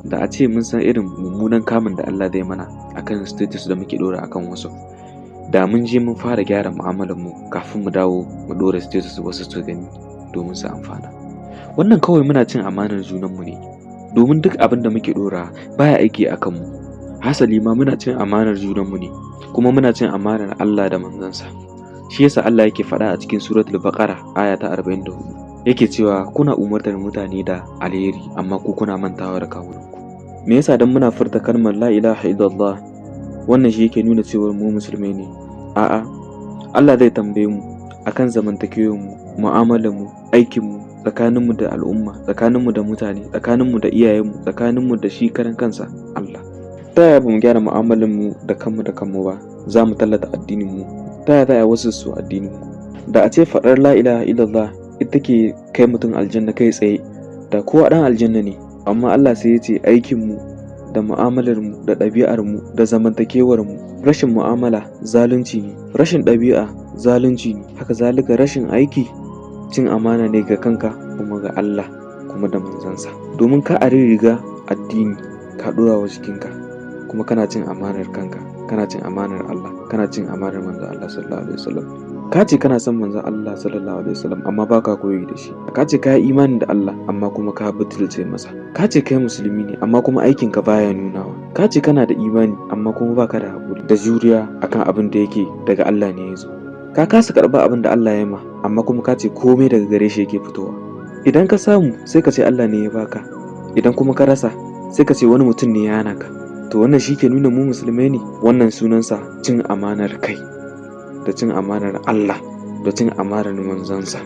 da a ce mun san irin mummunan kamun da Allah zai mana akan status da muke ɗora akan wasu, da mun je mun fara gyara mu'amalar mu kafin mu dawo mu ɗora status wasu su gani domin su amfana. Wannan kawai muna cin amanar junanmu ne, domin duk abin da muke ɗora baya aiki a kanmu. Hasali ma muna cin amanar junanmu ne, kuma muna cin amanar Allah da manzansa. Shi yasa Allah yake faɗa a cikin suratul Baqara aya ta 44. Yake cewa kuna umartar mutane da alheri amma ku kuna mantawa da kawunanku. Me yasa dan muna furta kalmar la ilaha illallah wannan shi yake nuna cewa mu musulmai ne? A'a, Allah zai tambaye mu akan zamantakewar mu, mu'amalar mu, aikin mu, tsakaninmu da al'umma, tsakaninmu da mutane, tsakaninmu da iyayenmu, tsakaninmu da shi karan kansa Allah. Ta yaya ba mu gyara mu'amalar mu da kanmu ba, za mu tallata addinin mu? Ta yaya za a wasu su addinin mu? Da a ce faɗar la ilaha illallah ita ke kai mutum aljanna kai tsaye, da kowa ɗan aljanna ne. Amma Allah sai ya ce aikin mu da mu'amalar mu da ɗabi'ar mu da zamantakewar mu, rashin mu'amala zalunci ne, rashin ɗabi'a zalunci ne, haka zalika rashin aiki cin amana ne ga kanka kuma ga Allah kuma da manzansa. Domin ka riga addini ka ɗora wa jikinka, kuma kana cin amanar kanka, kana cin amanar Allah, kana cin amanar manzon Allah sallallahu alaihi wasallam. Ka ce kana son manzon Allah sallallahu alaihi wasallam amma baka koyi da shi. Ka ce ka yi imani da Allah amma kuma ka butulce masa. Ka ce kai musulmi ne amma kuma aikinka baya nunawa. Ka ce kana da imani amma kuma baka da haƙuri da juriya akan abin da yake daga Allah ne ya zo. Ka kasa karɓa abin da Allah ya ma amma kuma ka ce komai daga gare shi yake fitowa. Idan ka samu sai ka ce Allah ne ya baka, idan kuma ka rasa sai ka ce wani mutum ne ya hana ka. To wannan shi ke nuna mu musulmai ne? Wannan sunansa cin amanar kai da cin amanar Allah da cin amanar manzansa.